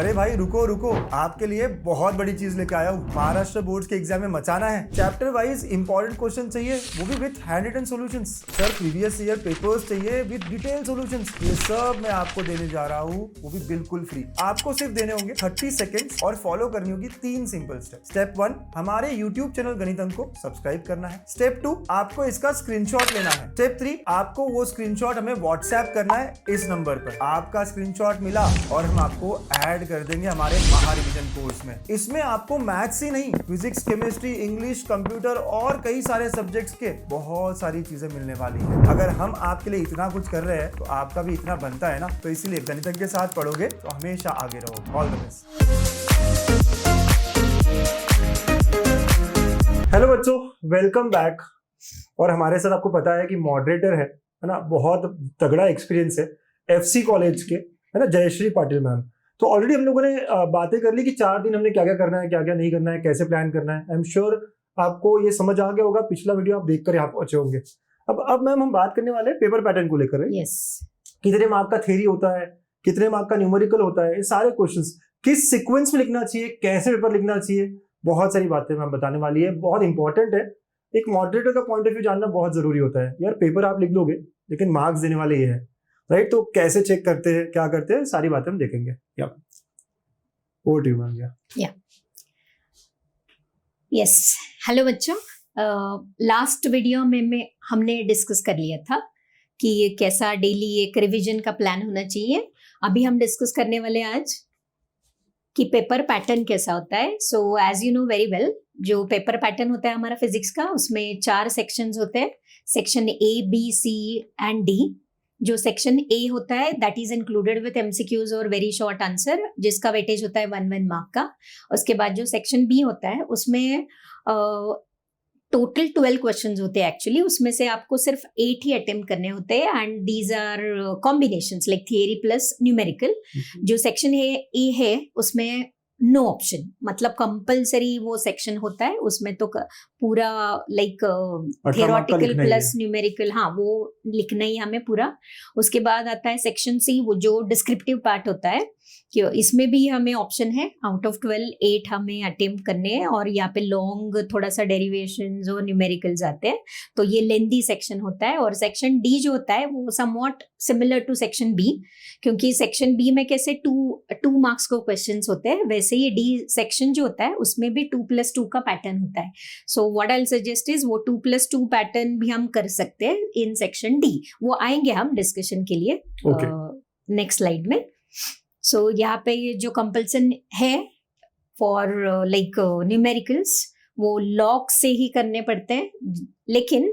अरे भाई रुको रुको, आपके लिए बहुत बड़ी चीज लेके आया हूँ। महाराष्ट्र बोर्ड के एग्जाम में मचाना है। चैप्टर वाइज इंपॉर्टेंट क्वेश्चन चाहिए, वो भी with hand written solutions. Sir previous year papers चाहिए विद डिटेल सॉल्यूशंस। ये सब मैं आपको देने जा रहा हूँ, वो भी बिल्कुल फ्री। आपको सिर्फ देने होंगे 30 सेकंड्स और फॉलो करनी होगी 3 सिंपल स्टेप। स्टेप 1, हमारे यूट्यूब चैनल गणित अंक को सब्सक्राइब करना है। स्टेप 2, आपको इसका स्क्रीनशॉट लेना है। स्टेप 3, आपको वो स्क्रीनशॉट हमें व्हाट्सएप करना है इस नंबर पर। आपका स्क्रीनशॉट मिला और हम आपको ऐड कर देंगे हमारे महा रिवीजन कोर्स में। इसमें आपको मैथ्स ही नहीं, फिजिक्स, केमिस्ट्री, इंग्लिश, कंप्यूटर और कई सारे सब्जेक्ट्स के बहुत सारी चीजें मिलने वाली है। अगर हम आपके लिए इतना कुछ कर रहे हैं तो आपका भी इतना बनता है ना। तो इसीलिए गणित के साथ पढ़ोगे तो हमेशा आगे रहोगे। All the best. हेलो बच्चों, वेलकम बैक। और हमारे साथ आपको पता है कि मॉडरेटर है ना, बहुत तगड़ा एक्सपीरियंस है एफसी कॉलेज के, है ना, जयश्री पाटिल मैम। तो ऑलरेडी हम लोगों ने बातें कर ली कि 4 दिन हमने क्या क्या करना है, क्या क्या नहीं करना है, कैसे प्लान करना है। आई एम श्योर आपको ये समझ आ गया होगा, पिछला वीडियो आप देखकर यहाँ पहुंचे होंगे। अब मैम हम बात करने वाले हैं पेपर पैटर्न को लेकर। यस, कितने मार्क का थ्योरी होता है, कितने मार्क का न्यूमेरिकल होता है, ये सारे क्वेश्चंस किस सीक्वेंस में लिखना चाहिए, कैसे पेपर लिखना चाहिए, बहुत सारी बातें मैम बताने वाली है। बहुत इंपॉर्टेंट है, एक मॉडरेटर का पॉइंट ऑफ व्यू जानना बहुत जरूरी होता है। यार पेपर आप लिख लोगे लेकिन मार्क्स देने वाले ये है, राइट? तो कैसे चेक करते हैं, क्या करते हैं, सारी बातें हम देखेंगे। Over to you ma'am. Yes, hello बच्चों। लास्ट वीडियो में हमने डिस्कस कर लिया था कि ये कैसा डेली एक रिवीजन का प्लान होना चाहिए। अभी हम डिस्कस करने वाले आज कि पेपर पैटर्न कैसा होता है। So as you know very well, जो पेपर पैटर्न होता है हमारा फिजिक्स का, उसमें 4 सेक्शंस होते हैं। Section A, B, C and D. जो सेक्शन ए होता है that is included with MCQs और वेरी शॉर्ट आंसर, जिसका वेटेज होता है 1 मार्क का। उसके बाद जो सेक्शन बी होता है उसमें टोटल 12 क्वेश्चंस होते हैं एक्चुअली। उसमें से आपको सिर्फ 8 ही अटेम्प्ट करने होते हैं and these are combinations like theory plus numerical. जो सेक्शन ए है उसमें नो ऑप्शन, मतलब कंपलसरी वो सेक्शन होता है। उसमें तो पूरा लाइक थियोरेटिकल प्लस न्यूमेरिकल, हाँ वो लिखना ही हमें पूरा। उसके बाद आता है सेक्शन सी, वो जो डिस्क्रिप्टिव पार्ट होता है, कि इसमें भी हमें ऑप्शन है आउट ऑफ 12 8 हमें अटेम्प्ट करने हैं। और यहाँ पे लॉन्ग थोड़ा सा डेरिवेशंस और न्यूमेरिकल्स आते हैं, तो ये लेंथी सेक्शन होता है। और सेक्शन डी जो होता है वो somewhat similar to section B, क्योंकि सेक्शन बी में कैसे 2 मार्क्स को क्वेश्चंस होते हैं, वैसे ही डी सेक्शन जो होता है उसमें भी 2+2 का पैटर्न होता है। So what I suggest is वो 2+2 पैटर्न भी हम कर सकते हैं इन सेक्शन डी। वो आएंगे हम डिस्कशन के लिए नेक्स्ट स्लाइड में। सो यहाँ पे ये जो कंपल्सन है फॉर लाइक न्यूमेरिकल्स, वो लॉग से ही करने पड़ते हैं। लेकिन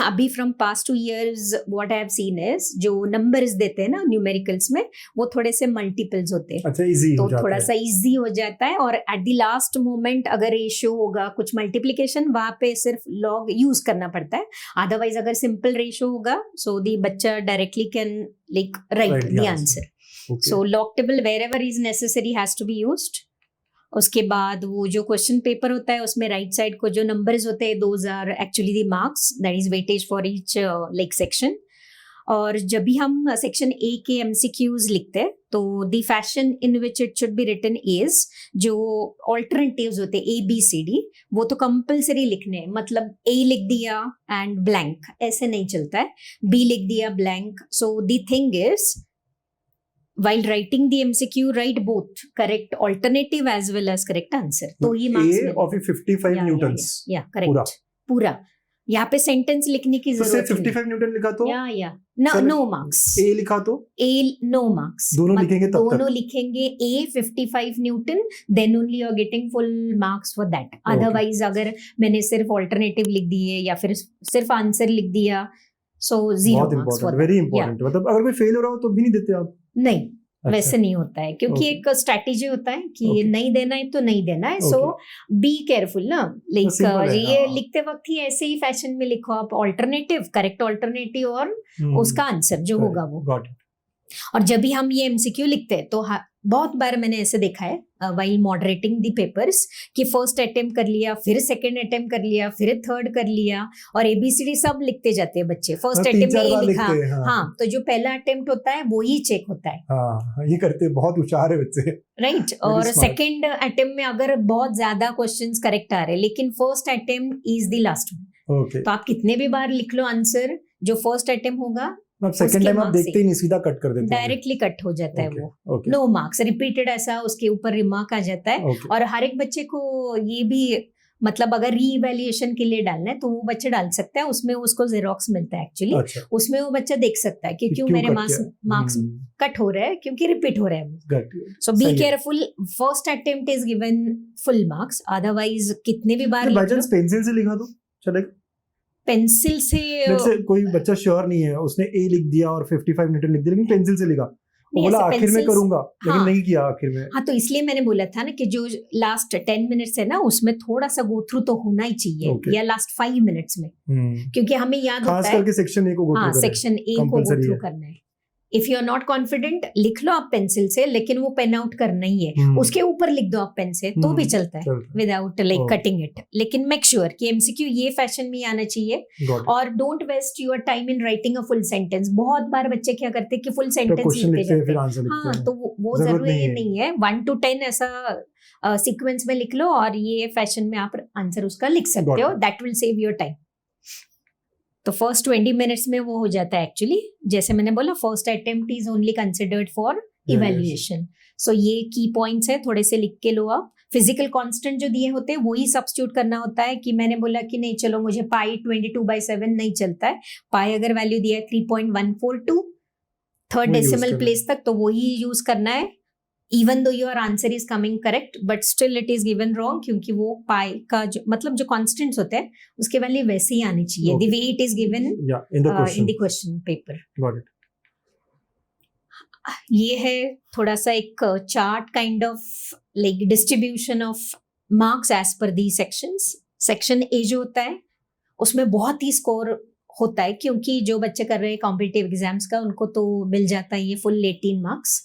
अभी from past 2 years what I have seen is जो नंबर्स देते हैं ना न्यूमेरिकल्स में, वो थोड़े से मल्टीपल्स होते हैं। अच्छा, इजी तो थोड़ा सा इजी हो जाता है। और एट द लास्ट मोमेंट अगर रेशियो होगा कुछ मल्टीप्लिकेशन, वहां पे सिर्फ लॉग यूज करना पड़ता है। अदरवाइज अगर सिंपल रेशियो होगा सो द बच्चा directly can like write the answer. So log table wherever is necessary has to be used. उसके बाद वो जो क्वेश्चन पेपर होता है उसमें राइट साइड को जो नंबर्स होते हैं those are actually the marks, that is weightage for each like section. और जब भी हम सेक्शन ए के एमसीक्यूज लिखते हैं तो the fashion in which it should be written is, जो ऑल्टरनेटिव्स होते हैं ए बी सी डी, वो तो कंपल्सरी लिखने हैं। मतलब ए लिख दिया एंड ब्लैंक, ऐसे नहीं चलता है। बी लिख दिया blank. So the thing is while writing the MCQ, write both correct alternative as well as correct answer. तो ही मार्क्स A of 55 न्यूटन्स। या करेक्ट पूरा। यहाँ पे सेंटेंस लिखने की जरूरत नहीं। 55 न्यूटन लिखा तो या नो मार्क्स। A लिखा तो A नो मार्क्स। दोनों लिखेंगे तब दोनों लिखेंगे A 55 newton, then only you are getting full marks for that. Otherwise अगर मैंने सिर्फ ऑल्टरनेटिव लिख दिए या फिर सिर्फ आंसर लिख दिया, सो 0 marks for that. Very important. मतलब अगर कोई फेल हो रहा हो तो भी नहीं देते आप? नहीं, वैसे नहीं होता है, क्योंकि एक स्ट्रैटेजी होता है कि नहीं देना है तो नहीं देना है। सो बी केयरफुल ना, लाइक ये लिखते वक्त ही ऐसे ही फैशन में लिखो आप ऑल्टरनेटिव, करेक्ट ऑल्टरनेटिव और उसका आंसर जो होगा वो। और जब भी हम ये एमसीक्यू लिखते हैं तो बहुत बार मैंने ऐसे देखा है वाइल मॉडरेटिंग द पेपर्स कि फर्स्ट अटेम्प्ट कर लिया, फिर सेकंड अटेम्प्ट कर लिया, फिर थर्ड कर लिया, और एबीसीडी सब लिखते जाते हैं बच्चे। फर्स्ट अटेम्प्ट में ये लिखा, हाँ, तो जो पहला अटेम्प्ट होता है वो ही चेक होता है। हाँ, ये करते, बहुत होशियार है बच्चे, राइट। और सेकंड अटेम्प्ट में अगर बहुत ज्यादा क्वेश्चंस करेक्ट आ रहे हैं, लेकिन first attempt is the last one, तो आप कितने भी बार लिख लो आंसर, जो फर्स्ट अटेम्प्ट होगा सेकंड टाइम आप देखते ही नहीं, सीधा कट कर देते हैं, डायरेक्टली कट हो जाता है वो, नो मार्क्स, रिपीटेड ऐसा उसके ऊपर रिमार्क आ जाता है। और हर एक बच्चे को ये भी, मतलब अगर री इवैल्यूएशन के लिए डालना है तो वो बच्चा डाल सकता है, उसमें उसको जेरोक्स मिलता है एक्चुअली। अच्छा। उसमें वो बच्चा देख सकता है कि क्यों मेरे मार्क्स कट हो रहा है, क्योंकि रिपीट हो रहा है। So be careful, first attempt is given full marks, otherwise कितने भी बार पेंसिल से लिखा दो चलेगा, पेंसिल से कोई बच्चा श्योर नहीं है, उसने ए लिख दिया और 55 न्यूटन लिख दिया, लेकिन पेंसिल से लिखा, बोला आखिर में करूंगा, लेकिन नहीं किया आखिर में। हाँ, तो इसलिए मैंने बोला था ना कि जो लास्ट 10 मिनट्स है ना, उसमें थोड़ा सा गो थ्रू तो होना ही चाहिए, या लास्ट 5 मिनट्स में, क्योंकि हमें याद होता है, खास करके सेक्शन ए को गो थ्रू करना है, सेक्शन ए को गो थ्रू करना है। If you are not confident, लिख लो आप पेंसिल से, लेकिन वो पेन आउट करना ही है, उसके ऊपर लिख दो आप पेन से, तो भी चलता है विदाउट लाइक कटिंग इट, लेकिन मेक श्योर कि एमसीक्यू ये फैशन में आना चाहिए। और don't waste your time in writing a full sentence. बहुत बार बच्चे क्या करते हैं कि फुल सेंटेंस लिखते जाते हैं, हाँ, तो वो जरूरी नहीं है, 1 to 10 ऐसा सीक्वेंस में लिख लो, और ये फैशन में आप आंसर उसका लिख सकते हो, that will save your time. तो फर्स्ट 20 मिनट्स में वो हो जाता है एक्चुअली। जैसे मैंने बोला, first attempt is only considered for evaluation. So ये की पॉइंट्स है, थोड़े से लिख के लो आप। फिजिकल कांस्टेंट जो दिए होते हैं वही सब्स्टिट्यूट करना होता है, कि मैंने बोला कि नहीं चलो मुझे पाई 22/7 नहीं चलता है, पाई अगर वैल्यू दिया है 3.142 थर्ड डेसिमल प्लेस तक, तो वही यूज करना है, even though your answer is coming correct, but still it is given wrong, क्योंकि वो पाई का जो मतलब जो कांस्टेंट्स होते हैं उसके वैल्यू वैसे ही आनी चाहिए, the way it is given in the question paper. Got it. ये है थोड़ा सा एक chart kind of like distribution of marks as per the sections. Section A जो होता है उसमें बहुत ही स्कोर होता है, क्योंकि जो बच्चे कर रहे हैं कॉम्पिटिटिव एग्जाम्स का उनको तो मिल जाता है ये फुल 18 मार्क्स,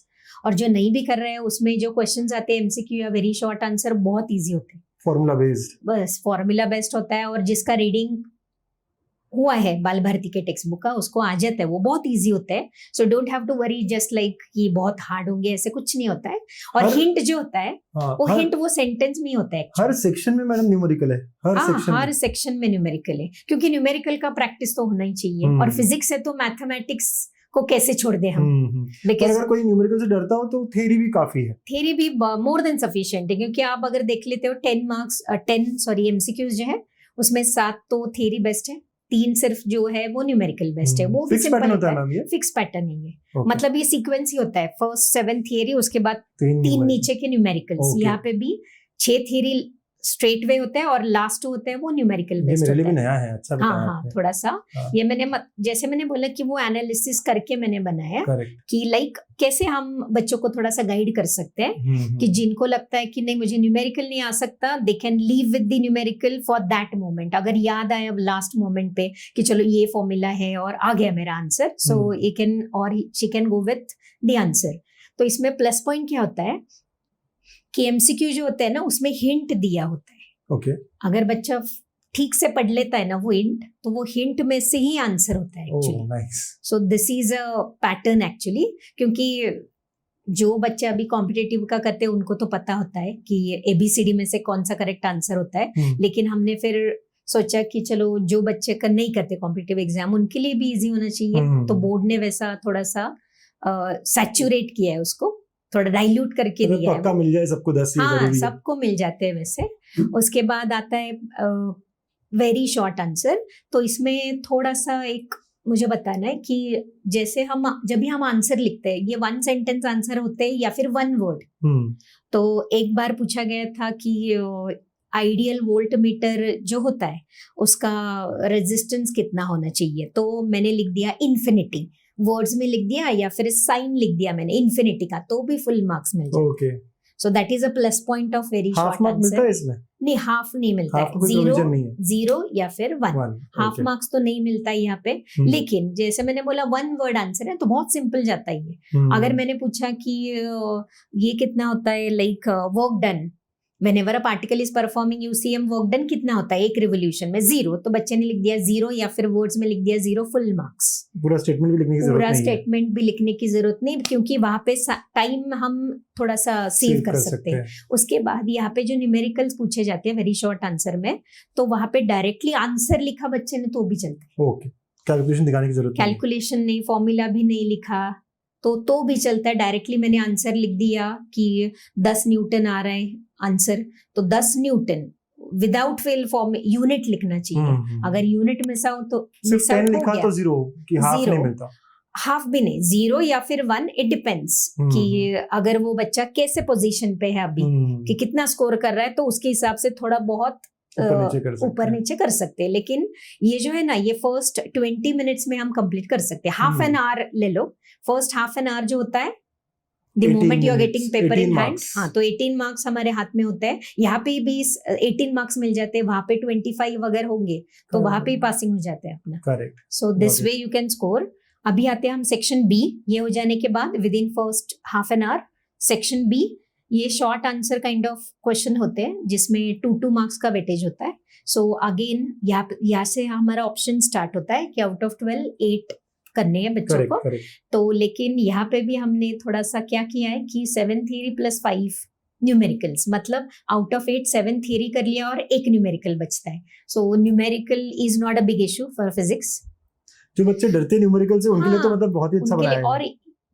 और जो नहीं भी कर रहे हैं उसमें जो क्वेश्चंस आते हैं एमसीक्यू या वेरी शॉर्ट आंसर बहुत इजी होते हैं, फॉर्मूला बेस्ड, बस फॉर्मूला बेस्ड होता है, और जिसका रीडिंग हुआ है बाल भारती के टेक्स्ट बुक का उसको आ जाता है, वो बहुत इजी होता है। So don't have to worry just like कि बहुत हार्ड होंगे, ऐसे कुछ नहीं होता है। और हिंट जो होता है वो हिंट वो सेंटेंस में होता है। हर सेक्शन में मैडम न्यूमेरिकल है, हर सेक्शन में न्यूमेरिकल है, क्योंकि न्यूमेरिकल का प्रैक्टिस तो होना ही चाहिए। और फिजिक्स है तो मैथमेटिक्स को कैसे छोड़ दे हम, बिकॉज अगर कोई न्यूमेरिकल से डरता हो तो थ्योरी भी काफी है, थ्योरी भी मोर देन सफिशिएंट है, क्योंकि आप अगर देख लेते हो 10 एमसीक्यूज जो है उसमें 7 तो थ्योरी बेस्ड है, 3 सिर्फ जो है वो न्यूमेरिकल बेस्ड है। वो भी सिंपल होता है, फिक्स पैटर्न नहीं है, मतलब ये सीक्वेंस ही होता है, फर्स्ट 7 थ्योरी, उसके बाद 3 नीचे के न्यूमेरिकल्स। यहाँ पे भी 6 थ्योरी स्ट्रेट वे होता है और लास्ट होता है वो न्यूमेरिकल बेस्ड होता है। मेरे लिए भी नया है, अच्छा बताया आपने। थोड़ा सा ये मैंने जैसे मैंने बोला कि वो एनालिसिस करके मैंने बनाया कि लाइक कैसे हम बच्चों को थोड़ा सा गाइड कर सकते हैं कि जिनको लगता है कि नहीं मुझे न्यूमेरिकल नहीं आ सकता, they can leave with the numerical for that moment. अगर याद आया लास्ट मोमेंट पे कि चलो ये फॉर्मूला है और आ गया मेरा आंसर, सो ये कैन और she can go with the answer. तो इसमें प्लस पॉइंट क्या होता है कि एमसीक्यू जो होता है ना उसमें हिंट दिया होता है। ओके। अगर बच्चा ठीक से पढ़ लेता है ना वो हिंट, तो वो हिंट में से ही आंसर होता है actually. So this is a pattern actually, क्योंकि जो बच्चे अभी कॉम्पिटिटिव का करते हैं उनको तो पता होता है कि एबीसीडी में से कौन सा करेक्ट आंसर होता है, लेकिन हमने फिर सोचा कि चलो जो बच्चे का नहीं करते कॉम्पिटिटिव एग्जाम उनके लिए भी इजी होना चाहिए, तो बोर्ड ने वैसा थोड़ा सा सैचुरेट किया है, उसको थोड़ा डाइल्यूट करके दिया है। मिल जाए सबको 10, हाँ सबको मिल जाते हैं वैसे। उसके बाद आता है वेरी शॉर्ट आंसर। तो इसमें थोड़ा सा एक मुझे बताना है कि जैसे हम जब भी हम आंसर लिखते हैं, ये 1 सेंटेंस आंसर होते हैं या फिर 1 वर्ड। तो एक बार पूछा गया था कि आइडियल वोल्ट मीटर जो होता है उसका रेजिस्टेंस कितना होना चाहिए, तो मैंने लिख दिया इन्फिनिटी, वर्ड्स में लिख दिया या फिर साइन लिख दिया मैंने इन्फिनिटी का, तो भी फुल मार्क्स मिल जाए। Okay. So that is a plus point of very half short mark मिलता आंसर। है इसमें? नहीं, हाफ नहीं मिलता हाफ है, का कोई provision नहीं है? जीरो या फिर 1। Half okay. मार्क्स तो नहीं मिलता है यहाँ पे। लेकिन जैसे मैंने बोला 1 वर्ड आंसर है तो बहुत सिंपल जाता है ये। अगर मैंने पूछा कि ये कितना होता है, like work done, whenever a particle is performing UCM work done कितना होता है एक रिवोल्यूशन में, 0, तो बच्चे ने लिख दिया 0 या फिर वर्ड्स में लिख दिया 0, फुल मार्क्स। पूरा स्टेटमेंट भी लिखने की जरूरत नहीं है। पूरा स्टेटमेंट भी लिखने की जरूरत नहीं, क्योंकि वहां पे टाइम हम थोड़ा सा सेव कर सकते हैं। उसके बाद यहाँ पे जो न्यूमेरिकल्स पूछे जाते हैं वेरी शॉर्ट आंसर में, तो वहां पे डायरेक्टली आंसर लिखा बच्चे ने तो भी चलता है। ओके, कैलकुलेशन दिखाने की जरूरत नहीं। कैलकुलेशन नहीं, फॉर्मूला भी नहीं लिखा तो भी चलता है। डायरेक्टली मैंने आंसर लिख दिया कि 10 न्यूटन आ रहा है आंसर, तो 10 Newton without fail form unit लिखना चाहिए। अगर यूनिट मिस आउट तो सिर्फ 10 लिखा तो 0 कि हाफ नहीं मिलता। हाफ भी नहीं, 0 या फिर 1, इट डिपेंड्स कि अगर वो बच्चा कैसे पोजीशन पे है अभी, कि कितना स्कोर कर रहा है, तो उसके हिसाब से थोड़ा बहुत ऊपर नीचे कर सकते हैं। लेकिन ये जो है ना, ये फर्स्ट 20 मिनट्स में हम कंप्लीट कर सकते हैं। हाफ एन आवर ले लो, फर्स्ट हाफ एन आवर जो होता है the moment you are getting paper in hand, हाँ, तो 18 मार्क्स हमारे हाथ में होते हैं। यहाँ पे भी 18 मार्क्स मिल जाते हैं, वहां पे 25 अगर होंगे तो वहां पे ही पासिंग हो जाता है अपना। Correct. So this way you can score. अभी आते हैं हम सेक्शन बी। ये हो जाने के बाद within first half an hour section B, ये short answer kind of question होते हैं जिसमें 2 मार्क्स का वेटेज होता है। सो अगेन यहाँ से हमारा ऑप्शन स्टार्ट होता है कि आउट ऑफ 12 8 करने हैं बच्चों को। तो लेकिन यहाँ पे भी हमने थोड़ा सा क्या किया है कि 7 थियरी प्लस 5 न्यूमेरिकल्स, मतलब आउट ऑफ 8 7 थियरी कर लिया और 1 न्यूमेरिकल बचता है। सो है is not a big issue for physics. जो बच्चे डरते हैं न्यूमेरिकल से, उनके लिए तो मतलब बहुत ही अच्छा बनाया है। और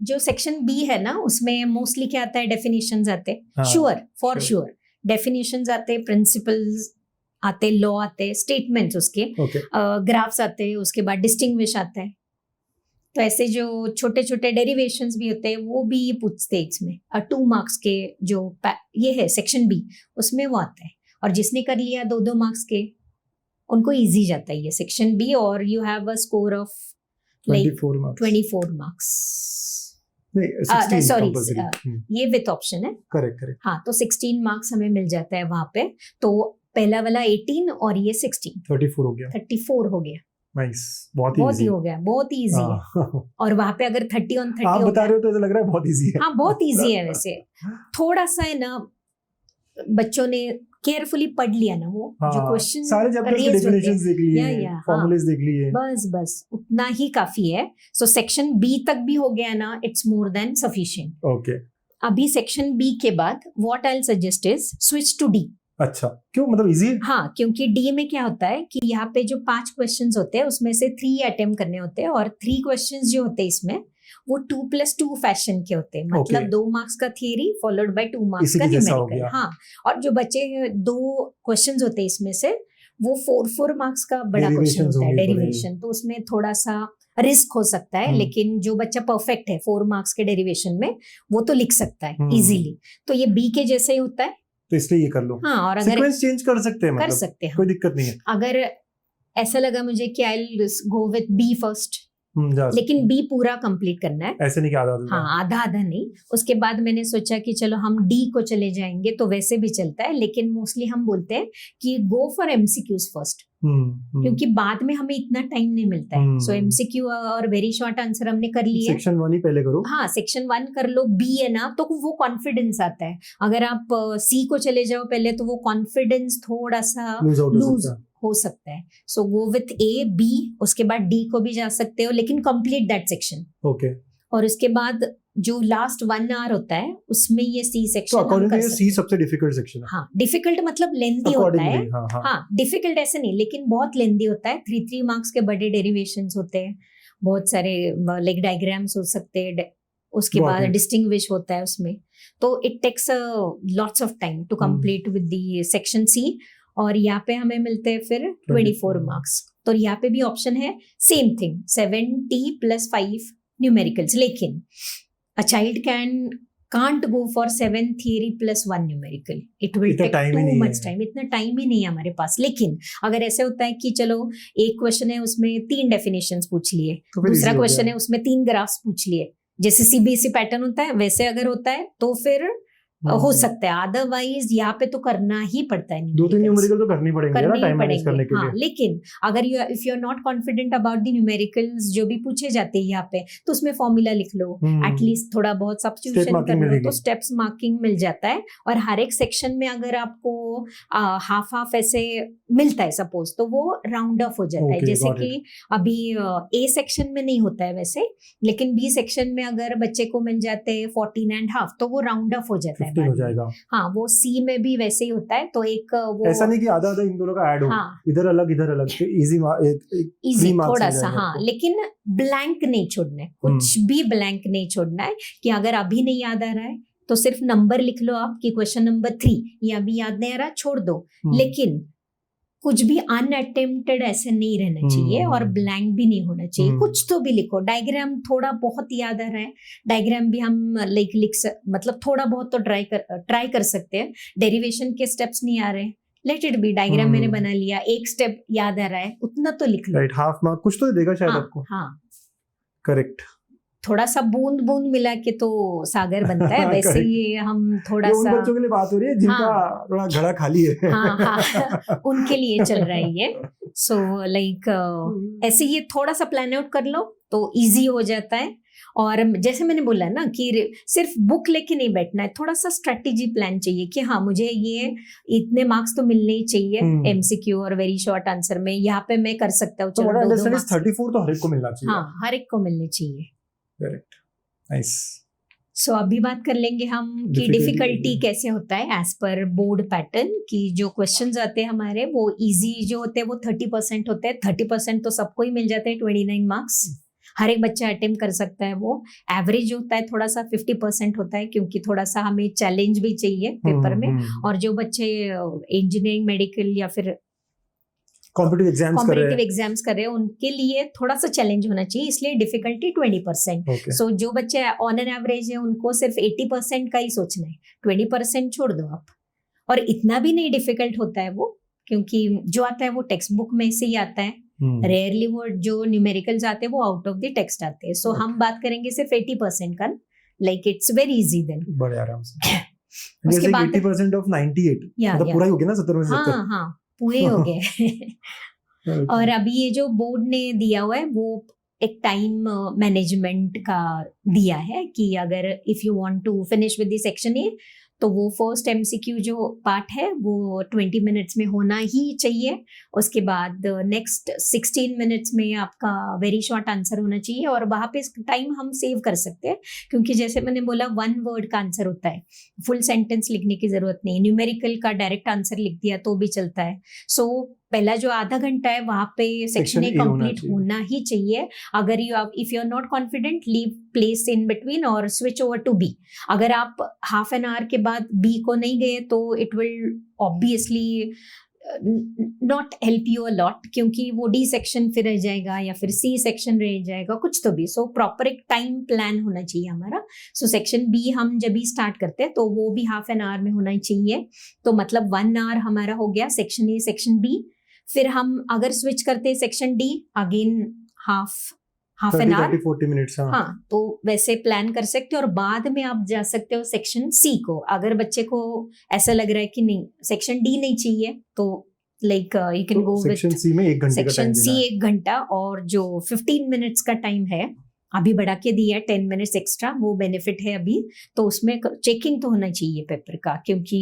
जो सेक्शन बी है ना, उसमें मोस्टली क्या आता है, डेफिनेशंस आते हैं। श्योर डेफिनेशंस आते हैं, प्रिंसिपल्स आते, लॉ आते, स्टेटमेंट्स उसके, ग्राफ्स आते हैं, उसके बाद डिस्टिंग्विश आता है। तो ऐसे जो छोटे छोटे डेरिवेशंस भी होते हैं वो भी पूछते हैं इसमें। 2 मार्क्स के जो ये है सेक्शन बी, उसमें वो आता है। और जिसने कर लिया 2 मार्क्स के, उनको इजी जाता है ये सेक्शन बी, और you have a score of like 24 marks. Sorry, ये विथ ऑप्शन है। करेक्ट। हाँ, तो 16 मार्क्स हमें मिल जाता है वहां पे। तो पहला वाला 18 और ये 16, 34 हो गया। 34 हो गया। नाइस, बहुत ही हो गया, बहुत ही इजी है। और वहां पे अगर 30 on 30 आप बता रहे हो तो ऐसा लग रहा है बहुत इजी है। हाँ, बहुत इजी है। वैसे थोड़ा सा है ना, बच्चों ने केयरफुली पढ़ लिया ना वो जो क्वेश्चन, सारे चैप्टर्स के डेफिनेशंस देख लिए, फॉर्मूलेस देख लिए, बस उतना ही काफी है। सो सेक्शन बी तक भी हो गया ना, it's more than sufficient. Okay, अभी सेक्शन बी के बाद what I will suggest is switch to D. अच्छा, क्यों, मतलब इजी? हाँ, क्योंकि डी में क्या होता है कि यहाँ पे जो 5 क्वेश्चंस होते हैं उसमें से 3 अटेम्प्ट करने होते हैं, और 3 क्वेश्चंस जो होते हैं इसमें वो 2+2 फैशन के होते हैं। मतलब 2 मार्क्स का थियरी फॉलोड बाय 2 मार्क्स का न्यूमेरिकल। हाँ, और जो बचे 2 क्वेश्चंस होते हैं इसमें से वो 4 मार्क्स का बड़ा क्वेश्चन होता है, डेरिवेशन। तो उसमें थोड़ा सा रिस्क हो सकता है, लेकिन जो बच्चा परफेक्ट है 4 मार्क्स के डेरिवेशन में, वो तो लिख सकता है इजीली। तो ये बी के जैसे ही होता है, तो इसलिए ये कर लो। हाँ, और अगर सीक्वेंस चेंज कर सकते हैं, मतलब कर सकते हैं, कोई दिक्कत नहीं है। अगर ऐसा लगा मुझे कि I will go with B first, लेकिन बी पूरा कंप्लीट करना है, ऐसे नहीं कि आधा। हाँ, आधा नहीं। उसके बाद मैंने सोचा कि चलो हम डी को चले जाएंगे, तो वैसे भी चलता है, लेकिन मोस्टली हम बोलते हैं कि गो फॉर एमसीक्यूज फर्स्ट, क्योंकि बाद में हमें इतना टाइम नहीं मिलता है। सो एमसीक्यू और वेरी शॉर्ट आंसर हमने कर लिए। सेक्शन 1 ही पहले करो। हाँ, सेक्शन 1 कर लो। बी है ना, तो वो कॉन्फिडेंस आता है। अगर आप सी को चले जाओ पहले, तो वो कॉन्फिडेंस थोड़ा सा लूज हो सकता है। सो गो विथ ए, बी, उसके बाद डी को भी जा सकते हो, लेकिन कंप्लीट दैट सेक्शन। ओके। और उसके बाद जो लास्ट 1 आवर होता है उसमें ये सी सेक्शन हम कर सकते हैं। सी सबसे डिफिकल्ट सेक्शन है। हाँ, डिफिकल्ट मतलब लेंथी होता है। हाँ, डिफिकल्ट ऐसे नहीं, लेकिन बहुत लेंथी होता है। 3 मार्क्स के बड़े डेरिवेशंस होते हैं, बहुत सारे लाइक डायग्राम्स हो सकते हैं, उसके बाद डिस्टिंग्विश होता है उसमें। तो it takes lots of time to complete with the section C. और यहाँ पे हमें मिलते हैं फिर 24 मार्क्स। तो यहाँ पे भी ऑप्शन है सेम थिंग, 7T+5 न्यूमेरिकल्स। लेकिन a child can't go for 7 theory plus 1 numerical. It will take too much time. इतना टाइम ही नहीं है हमारे पास। लेकिन अगर ऐसे होता है कि चलो एक क्वेश्चन है उसमें 3 डेफिनेशंस पूछ लिए, दूसरा क्वेश्चन है उसमें 3 ग्राफ्स पूछ लिए, जैसे सीबीएसई पैटर्न होता है वैसे अगर होता है, तो फिर हो सकता है, अदरवाइज यहाँ पे तो करना ही पड़ता है, 2-3 न्यूमेरिकल तो करनी पड़ेंगे ना टाइम मैनेज करने के लिए। लेकिन अगर if you are not confident about the numericals जो भी पूछे जाते हैं यहाँ पे, तो उसमें फॉर्मूला लिख लो, एटलीस्ट थोड़ा बहुत सब्स्टिट्यूशन कर लो, तो स्टेप्स मार्किंग मिल जाता है। और हर एक सेक्शन में अगर आपको हाफ हाफ ऐसे मिलता है सपोज, तो वो राउंड ऑफ हो जाता है। जैसे कि अभी ए सेक्शन में नहीं होता है वैसे, लेकिन बी सेक्शन में अगर बच्चे को मिल जाते हैं 14.5, तो वो राउंड ऑफ हो जाता है, हो जाएगा। हाँ, वो सी में भी वैसे ही होता है। तो एक वो ऐसा नहीं कि आधा आधा इन दोनों का ऐड हो, इधर अलग इधर अलग, तो इजी थोड़ा सा, हाँ, लेकिन ब्लैंक नहीं छोड़ना है, कुछ भी ब्लैंक नहीं छोड़ना है कि अगर अभी नहीं याद आ रहा है तो सिर्फ नंबर लिख लो आप कि क्वेश्चन नंबर 3, ये अभी याद नहीं आ रहा, छोड़ दो। लेकिन कुछ भी अनअटेम्प्टेड ऐसे नहीं रहना चाहिए और ब्लैंक भी नहीं होना चाहिए, कुछ तो भी लिखो। डायग्राम थोड़ा बहुत याद आ रहा है, डायग्राम भी हम मतलब थोड़ा बहुत तो ट्राई कर सकते हैं। डेरिवेशन के स्टेप्स नहीं आ रहे, लेट इट बी, डायग्राम मैंने बना लिया, एक स्टेप याद आ रहा है, उतना तो लिख लो। राइट, हाफ मार्क कुछ तो देगा शायद आपको। हाँ, करेक्ट। थोड़ा सा बूंद बूंद मिला के तो सागर बनता है, वैसे ही हम थोड़ा सा, उन बच्चों के लिए बात हो रही है जिनका थोड़ा घड़ा खाली है। हाँ, उनके लिए चल रहा है ये। सो लाइक ऐसे ये थोड़ा सा प्लान आउट कर लो तो इजी हो जाता है। और जैसे मैंने बोला ना कि सिर्फ बुक लेके नहीं बैठना है, थोड़ा सा स्ट्रेटेजी प्लान चाहिए कि हाँ, मुझे ये इतने मार्क्स तो मिलने ही चाहिए एमसीक्यू और वेरी शॉर्ट आंसर में, यहाँ पे मैं कर सकता हूँ। चलो 34 तो हर एक को मिलना चाहिए। हाँ, हर एक को मिलने चाहिए। Correct, nice. सो अभी बात कर लेंगे हम कि डिफिकल्टी कैसे होता है एज पर बोर्ड पैटर्न। की जो क्वेश्चंस आते हैं हमारे, वो इजी जो होते हैं वो 30% होते हैं। 30% तो सबको ही मिल जाते हैं, 29 मार्क्स हर एक बच्चा अटेम्प्ट कर सकता है। वो एवरेज होता है थोड़ा सा 50% होता है, क्योंकि थोड़ा सा हमें चैलेंज भी चाहिए पेपर में। और जो बच्चे इंजीनियरिंग, मेडिकल या फिर कॉम्पिटिटिव एग्जाम्स कर रहे हैं, उनके लिए थोड़ा सा चैलेंज होना चाहिए, इसलिए डिफिकल्टी 20%। सो जो बच्चे ऑन एन एवरेज है उनको सिर्फ 80% का ही सोचना है, 20% छोड़ दो आप। और इतना भी नहीं डिफिकल्ट होता है वो, क्योंकि जो आता है वो टेक्स्ट बुक में से ही आता है। रेयरली वो जो न्यूमेरिकल्स आते हैं वो आउट ऑफ द टेक्स्ट आते हैं। सो हम बात करेंगे सिर्फ 80% का, like it's very easy then, बड़े आराम से। उसके बाद 80% ऑफ 98 मतलब पूरा ही हो गया ना, 70 में 70। हाँ, पूरे हो गए। और अभी ये जो बोर्ड ने दिया हुआ है वो एक टाइम मैनेजमेंट का दिया है कि अगर if you want to finish with the section A, तो वो फर्स्ट एमसीक्यू जो पार्ट है वो 20 मिनट्स में होना ही चाहिए। उसके बाद नेक्स्ट 16 मिनट्स में आपका वेरी शॉर्ट आंसर होना चाहिए, और वहाँ पे टाइम हम सेव कर सकते हैं, क्योंकि जैसे मैंने बोला 1 वर्ड का आंसर होता है, फुल सेंटेंस लिखने की जरूरत नहीं। न्यूमेरिकल का डायरेक्ट आंसर लिख दिया तो भी चलता है। सो पहला जो आधा घंटा है वहाँ पे सेक्शन ए कंप्लीट होना ही चाहिए। अगर if you are not confident, leave place in between और स्विच ओवर टू बी। अगर आप हाफ एन आवर के बाद बी को नहीं गए तो it will obviously not help you a lot, क्योंकि वो डी सेक्शन फिर रह जाएगा या फिर सी सेक्शन रह जाएगा, कुछ तो भी। सो प्रॉपर एक टाइम प्लान होना चाहिए हमारा। सो सेक्शन बी हम जब भी स्टार्ट करते हैं तो वो भी हाफ एन आवर में होना चाहिए, तो मतलब 1 आवर हमारा हो गया सेक्शन ए सेक्शन बी। फिर हम अगर स्विच करते हैं section D, again half an our, 40 minutes. हाँ, तो वैसे प्लान कर सकते हो। और बाद में आप जा सकते हो सेक्शन सी को, अगर बच्चे को ऐसा लग रहा है कि नहीं सेक्शन डी नहीं चाहिए, तो like you can go with section C में 1 घंटे का टाइम सेक्शन सी 1 घंटा, और जो 15 मिनट्स का टाइम है अभी बढ़ा के दिया है 10 मिनट्स एक्स्ट्रा, वो बेनिफिट है अभी। तो उसमें चेकिंग तो होना चाहिए पेपर का, क्योंकि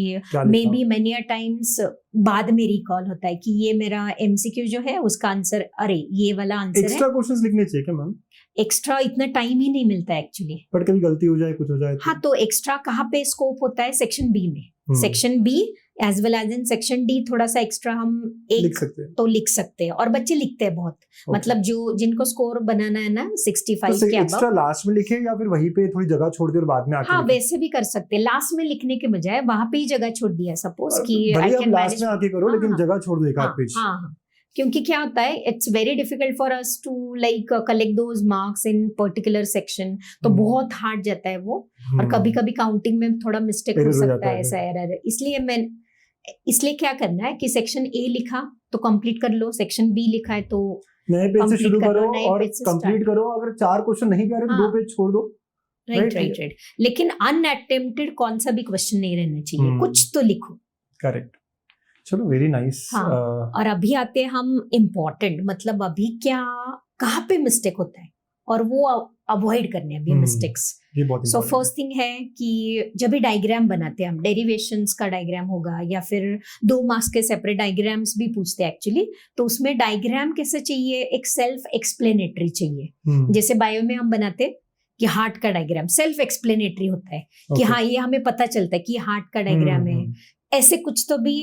may be many a times बाद में रिकॉल होता है कि ये मेरा एमसीक्यू जो है उसका आंसर, अरे ये वाला आंसर है। एक्स्ट्रा क्वेश्चंस लिखने चाहिए क्या मैम? एक्स्ट्रा इतना टाइम ही नहीं मिलता है एक्चुअली, पर कभी गलती हो जाए, कुछ हो जाए तो। हाँ, तो एक्स्ट्रा कहाँ पे स्कोप होता है? सेक्शन बी में। Section B as well as in section D थोड़ा सा एक्स्ट्रा हम लिख सकते हैं, और बच्चे लिखते हैं बहुत। मतलब जो जिनको स्कोर बनाना है ना 65 के एक्स्ट्रा लास्ट में लिखे या फिर वहीं पे थोड़ी जगह छोड़ दी और बाद में आके? हाँ, वैसे भी कर सकते हैं। लास्ट में लिखने के बजाय वहां पे ही जगह छोड़ दिया, सपोज कि लास्ट में आके करो, लेकिन जगह छोड़ दो एक आध पेज। हाँ, क्योंकि क्या होता है, it's very difficult for us to like collect those marks in particular section, तो बहुत हार्ड जाता है वो। और कभी कभी काउंटिंग में थोड़ा मिस्टेक हो सकता है, ऐसा एरर। इसलिए क्या करना है कि सेक्शन ए लिखा तो कंप्लीट कर लो, सेक्शन बी लिखा है तो नए पेज से शुरू करो और कंप्लीट करो। अगर 4 क्वेश्चन नहीं कर रहे तो 2 पेज छोड़ दो, राइट। लेकिन अनअटेम्प्टेड कौन सा भी क्वेश्चन नहीं रहना चाहिए, कुछ तो लिखो। करेक्ट, चलो वेरी नाइस। हाँ, और अभी आते हैं हम इम्पोर्टेंट, मतलब अभी क्या कहाँ पे मिस्टेक होता है और वो अवॉइड करने अभी मिस्टेक्स। सो फर्स्ट थिंग है कि जब भी डायग्राम बनाते हैं हम, डेरिवेशंस का डायग्राम होगा या फिर 2 मार्क्स के सेपरेट डायग्राम्स भी पूछते हैं एक्चुअली, तो उसमें डायग्राम कैसे चाहिए, एक सेल्फ एक्सप्लेनेटरी चाहिए। जैसे बायो में हम बनाते कि हार्ट का डायग्राम सेल्फ एक्सप्लेनेटरी होता है कि हाँ ये हमें पता चलता है कि हार्ट का डायग्राम है। ऐसे कुछ तो भी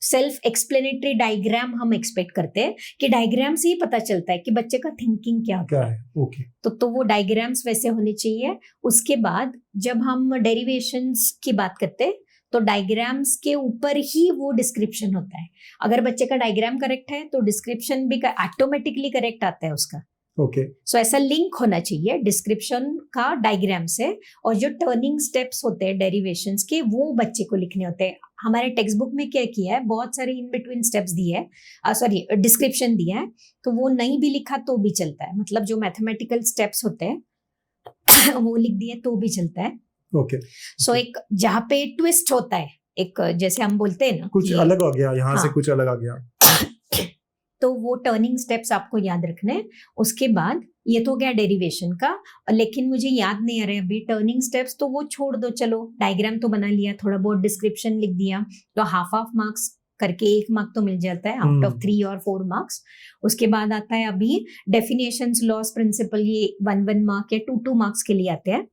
सेल्फ एक्सप्लेनेटरी डायग्राम हम एक्सपेक्ट करते हैं कि डायग्राम से ही पता चलता है कि बच्चे का थिंकिंग क्या होता है। ओके, तो वो डायग्राम्स वैसे होने चाहिए। उसके बाद जब हम डेरिवेशंस की बात करते हैं तो डायग्राम्स के ऊपर ही वो डिस्क्रिप्शन होता है। अगर बच्चे का डायग्राम करेक्ट है तो डिस्क्रिप्शन भी ऑटोमेटिकली करेक्ट आता है उसका। ओके, सो ऐसा लिंक होना चाहिए डिस्क्रिप्शन का डायग्राम से, और जो टर्निंग स्टेप्स होते हैं डेरिवेशंस के वो बच्चे को लिखने होते हैं। हमारे टेक्स्ट बुक में क्या किया है, बहुत सारे इन बिटवीन स्टेप्स दिए है, सॉरी डिस्क्रिप्शन दिया है, तो वो नहीं भी लिखा तो भी चलता है। मतलब जो मैथमेटिकल स्टेप्स होते हैं वो लिख दिए तो भी चलता है। ओके, सो एक जहाँ पे ट्विस्ट होता है, एक जैसे हम बोलते हैं ना कुछ अलग हो गया यहाँ से, कुछ अलग आ गया, तो वो टर्निंग स्टेप्स आपको याद रखने हैं। उसके बाद ये तो गया डेरिवेशन का, लेकिन मुझे याद नहीं आ रहा है अभी टर्निंग स्टेप्स, तो वो छोड़ दो, चलो डायग्राम तो बना लिया, थोड़ा बहुत डिस्क्रिप्शन लिख दिया, तो हाफ मार्क्स करके 1 मार्क तो मिल जाता है आउट ऑफ 3 और 4 मार्क्स। उसके बाद आता है अभी डेफिनेशंस, लॉस, प्रिंसिपल, ये 1 मार्क या 2 मार्क्स के लिए आते हैं।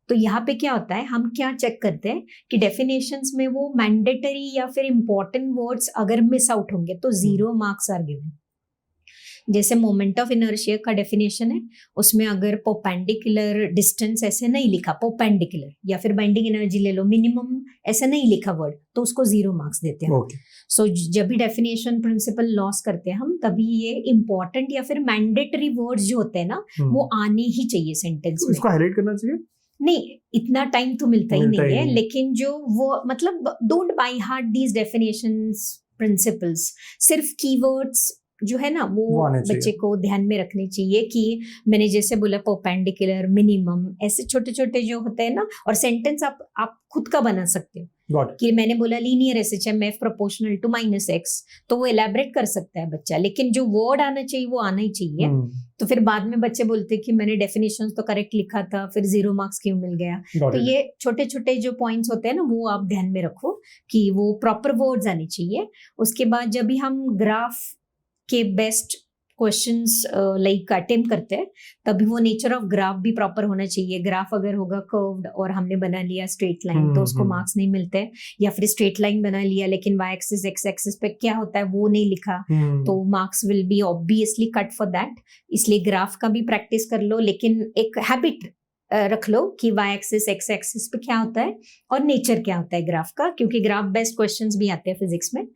तो यहाँ पे क्या होता है, हम क्या चेक करते हैं कि डेफिनेशंस में वो मैंडेटरी या फिर इंपॉर्टेंट वर्ड्स अगर मिस आउट होंगे तो 0 मार्क्स आर गिवन। जैसे मोमेंट ऑफ इनर्शिया का डेफिनेशन है, उसमें अगर परपेंडिकुलर डिस्टेंस ऐसे नहीं लिखा, परपेंडिकुलर, या फिर बाइंडिंग एनर्जी ले लो, मिनिमम ऐसे नहीं लिखा वर्ड, तो उसको 0 मार्क्स देते हैं। सो जब भी डेफिनेशन, प्रिंसिपल, लॉस करते हैं हम, तभी ये इंपॉर्टेंट या फिर मैंडेटरी वर्ड्स जो होते हैं ना वो आने ही चाहिए सेंटेंस में। इसको हाईलाइट करना चाहिए? नहीं, इतना टाइम तो मिलता ही नहीं है, लेकिन जो वो मतलब don't by heart these definitions, principles, सिर्फ कीवर्ड्स जो है ना वो बच्चे को ध्यान में रखने चाहिए कि मैंने जैसे बोला परपेंडिकुलर, मिनिमम, ऐसे छोटे छोटे जो होते हैं ना, और सेंटेंस आप खुद का बना सकते हो कि मैंने बोला linear SHM F proportional to -x, तो वो एलैबोरेट कर सकता है बच्चा, लेकिन जो वर्ड आना चाहिए वो आना ही चाहिए। तो फिर बाद में बच्चे बोलते कि मैंने डेफिनेशंस तो करेक्ट लिखा था, फिर 0 मार्क्स क्यों मिल गया। तो ये छोटे छोटे जो पॉइंट्स होते हैं ना वो आप ध्यान में रखो कि वो प्रॉपर वर्ड्स आने चाहिए। उसके बाद जब भी हम ग्राफ के बेस्ट क्वेश्चंस लाइक अटेम्प्ट करते हैं, तभी वो नेचर ऑफ ग्राफ भी प्रॉपर होना चाहिए। ग्राफ अगर होगा कर्व्ड और हमने बना लिया स्ट्रेट लाइन तो उसको मार्क्स नहीं मिलते, या फिर स्ट्रेट लाइन बना लिया लेकिन वाई एक्सिस एक्स एक्सिस पे क्या होता है वो नहीं लिखा, तो marks will be obviously cut for that. इसलिए ग्राफ का भी प्रैक्टिस कर लो, लेकिन एक हैबिट रख लो कि वाई एक्सिस एक्स एक्सिस पे क्या होता है और नेचर क्या होता है ग्राफ का, क्योंकि ग्राफ बेस्ड क्वेश्चंस भी आते हैं फिजिक्स में।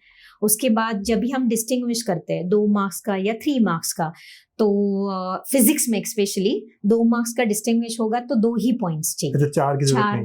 उसके बाद जब भी हम डिस्टिंग्विश करते हैं 2 मार्क्स का या 3 मार्क्स का, तो फिजिक्स में स्पेशली 2 मार्क्स का डिस्टिंग्विश होगा तो 2 ही पॉइंट्स चाहिए, 4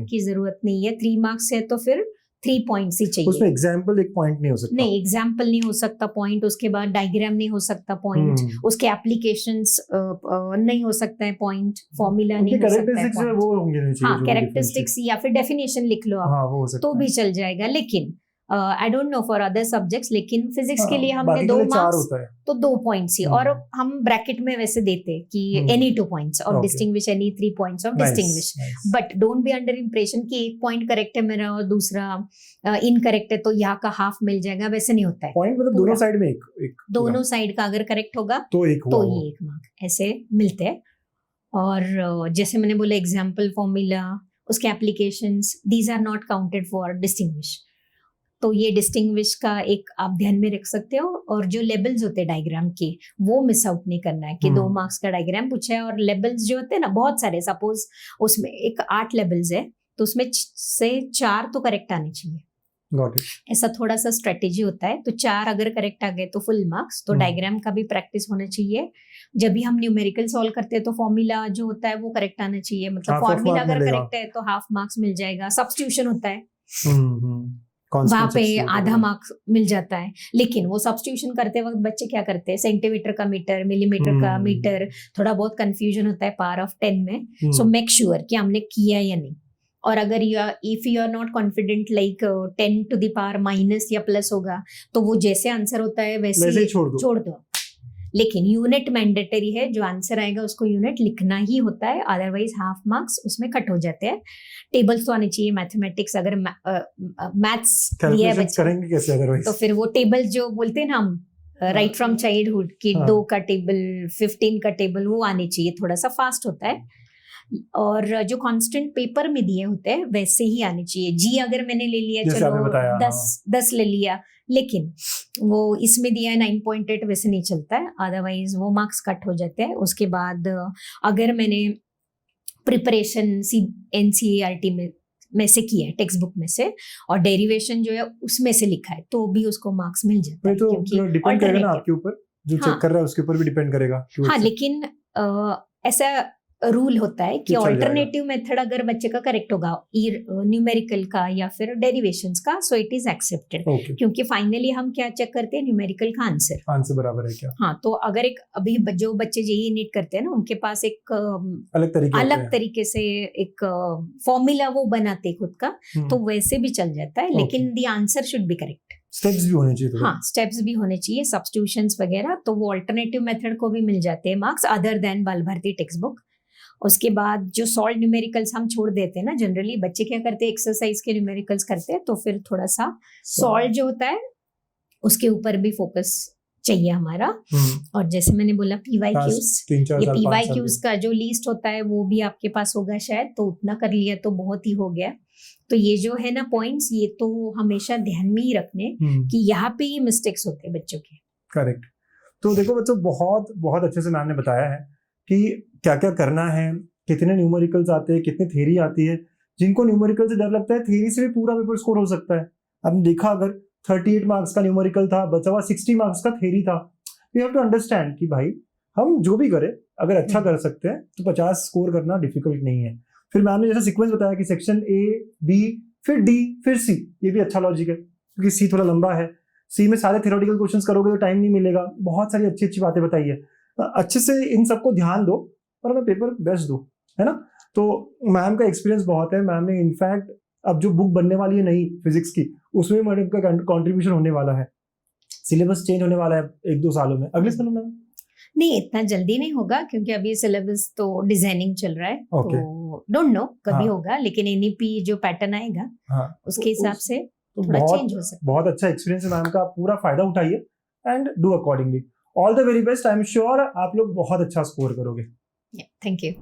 की जरूरत नहीं है। 3 मार्क्स है तो फिर 3 पॉइंट्स ही चाहिए। उसमें एग्जाम्पल एक पॉइंट नहीं हो सकता, नहीं एग्जाम्पल नहीं हो सकता पॉइंट, उसके बाद डायग्राम नहीं हो सकता पॉइंट, उसके एप्लीकेशंस नहीं हो सकता है पॉइंट, फॉर्मूला नहीं हो सकता है पॉइंट। हाँ, कैरेक्टरिस्टिक्स या फिर डेफिनेशन लिख लो आप, तो भी चल जाएगा। लेकिन I don't know for other subjects, लेकिन फिजिक्स के लिए हमने 2 मार्क्स तो 2 पॉइंट्स ही, और हम ब्रैकेट में वैसे देते कि एनी 2 पॉइंट्स और distinguish any 3 points of distinguish. But don't be under impression कि 1 पॉइंट करेक्ट है मेरा और दूसरा इनकरेक्ट है तो यहाँ का हाफ मिल जाएगा, वैसे नहीं होता है। पॉइंट मतलब दोनों साइड में एक दोनों साइड का अगर करेक्ट होगा तो ही 1 मार्क ऐसे मिलते हैं। और जैसे मैंने बोला एग्जाम्पल, फॉर्मूला, उसके applications, these are not counted for distinguish. तो ये डिस्टिंग्विश का एक आप ध्यान में रख सकते हो। और जो लेबल्स होते हैं डायग्राम के वो मिस आउट नहीं करना है कि 2 मार्क्स का डायग्राम पूछा है और लेबल्स जो होते हैं ना बहुत सारे, सपोज उसमें एक 8 लेबल्स है तो उसमें से 4 तो करेक्ट आने चाहिए। ऐसा थोड़ा सा स्ट्रेटेजी होता है, तो 4 अगर करेक्ट आ गए तो फुल मार्क्स। तो डायग्राम का भी प्रैक्टिस होना चाहिए। जब भी हम न्यूमेरिकल सॉल्व करते हैं तो फॉर्मूला जो होता है वो करेक्ट आना चाहिए, मतलब फॉर्मूला अगर करेक्ट है तो हाफ मार्क्स मिल जाएगा। सब्स्टिट्यूशन होता है वहां पे आधा मार्क्स मिल जाता है। लेकिन वो सब्स्टिट्यूशन करते वक्त बच्चे क्या करते हैं, सेंटीमीटर का मीटर, मिलीमीटर का मीटर, थोड़ा बहुत कंफ्यूजन होता है पावर ऑफ 10 में। सो मेक श्योर कि हमने किया या नहीं। और अगर if you are not confident like 10 to the power minus या प्लस होगा तो वो जैसे आंसर होता है वैसे ही छोड़ दो। लेकिन यूनिट मैंडेटरी है, जो आंसर आएगा उसको यूनिट लिखना ही होता है, अदरवाइज हाफ मार्क्स उसमें कट हो जाते हैं। टेबल्स तो आने चाहिए, मैथमेटिक्स अगर मैथ्स लिया है बच्चे करेंगे कैसे अदरवाइज, तो फिर वो टेबल जो बोलते हैं ना हम राइट फ्रॉम चाइल्डहुड की 2 का टेबल 15 का टेबल वो आने चाहिए, थोड़ा सा फास्ट होता है। और जो कांस्टेंट पेपर में दिए होते हैं वैसे ही आने चाहिए। जी अगर मैंने ले लिया चलो 10 ले लिया, लेकिन वो इसमें दिया है 9.8 वैसे नहीं चलता है, अदरवाइज वो मार्क्स कट हो जाते हैं। उसके बाद अगर मैंने प्रिपरेशन NCERT में से किया है, टेक्स्ट बुक में से, और डेरिवेशन जो है उसमें से लिखा है, तो भी उसको मार्क्स मिल जाता है। तो डिपेंड करेगा ना आपके ऊपर, जो चेक कर रहा है उसके ऊपर भी डिपेंड करेगा। हाँ, लेकिन ऐसा रूल होता है कि ऑल्टरनेटिव मेथड अगर बच्चे का करेक्ट होगा, न्यूमेरिकल का या फिर डेरिवेशंस का, सो इट इज एक्सेप्टेड। क्योंकि फाइनली हम क्या चेक करते हैं, न्यूमेरिकल का आंसर बराबर है क्या। हाँ, तो अगर एक अभी जो बच्चे जेईई नीट करते हैं ना, उनके पास एक अलग तरीके से एक फॉर्मूला वो बनाते खुद का, तो वैसे भी चल जाता है, लेकिन the answer should be correct. Steps भी होने चाहिए। हाँ, स्टेप्स भी होने चाहिए, सब्स्टिट्यूशंस वगैरह, तो वो अल्टरनेटिव मेथड को भी मिल जाते हैं मार्क्स अदर देन बाल भारती टेक्स्ट बुक। उसके बाद जो सॉल्व न्यूमेरिकल्स हम छोड़ देते हैं ना, जनरली बच्चे क्या करते हैं, एक्सरसाइज के न्यूमेरिकल्स करते हैं, तो फिर थोड़ा सा सॉल्व जो होता है उसके ऊपर भी फोकस चाहिए हमारा। और जैसे मैंने बोला PYQs, ये PYQs का जो लिस्ट होता है वो भी आपके पास होगा शायद, तो उतना कर लिया तो बहुत ही हो गया। तो ये जो है ना पॉइंट्स, ये तो हमेशा ध्यान में ही रखने कि यहाँ पे ही मिस्टेक्स होते हैं बच्चों के। करेक्ट। तो देखो बच्चों, बहुत बहुत अच्छे से मैम ने बताया है कि क्या क्या करना है, कितने न्यूमेरिकल्स आते हैं, कितनी थ्योरी आती है। जिनको न्यूमेरिकल से डर लगता है, थ्योरी से भी पूरा पेपर स्कोर हो सकता है। आपने देखा, अगर 38 मार्क्स का न्यूमेरिकल था, बचा हुआ 60 मार्क्स का थ्योरी था। यू हैव टू अंडरस्टैंड कि भाई हम जो भी करें, अगर अच्छा कर सकते हैं तो 50 स्कोर करना डिफिकल्ट नहीं है। फिर मैम ने जैसा सीक्वेंस बताया कि सेक्शन A, B, फिर D, फिर C, ये भी अच्छा लॉजिक है क्योंकि C थोड़ा लंबा है। C में सारे थ्योरेटिकल क्वेश्चंस करोगे तो टाइम नहीं मिलेगा। बहुत सारी अच्छी अच्छी बातें बताई है, अच्छे से इन सबको ध्यान दो और हमें पेपर बेस्ट दो, है ना। तो मैम का एक्सपीरियंस बहुत है। मैम ने इनफैक्ट अब जो बुक बनने वाली है नई फिजिक्स की, उसमें मैडम का कंट्रीब्यूशन होने वाला है। सिलेबस चेंज होने वाला है 1-2 सालों में, अगले सालों में नहीं, इतना जल्दी नहीं होगा क्योंकि अभी सिलेबस तो डिजाइनिंग चल रहा है। तो डोंट नो कभी होगा, लेकिन NEP जो पैटर्न आएगा उसके हिसाब से थोड़ा चेंज हो सकता है। बहुत अच्छा एक्सपीरियंस है मैम का, पूरा फायदा उठाइए and do accordingly. All the very best. I am sure आप लोग बहुत अच्छा स्कोर करोगे। Thank you.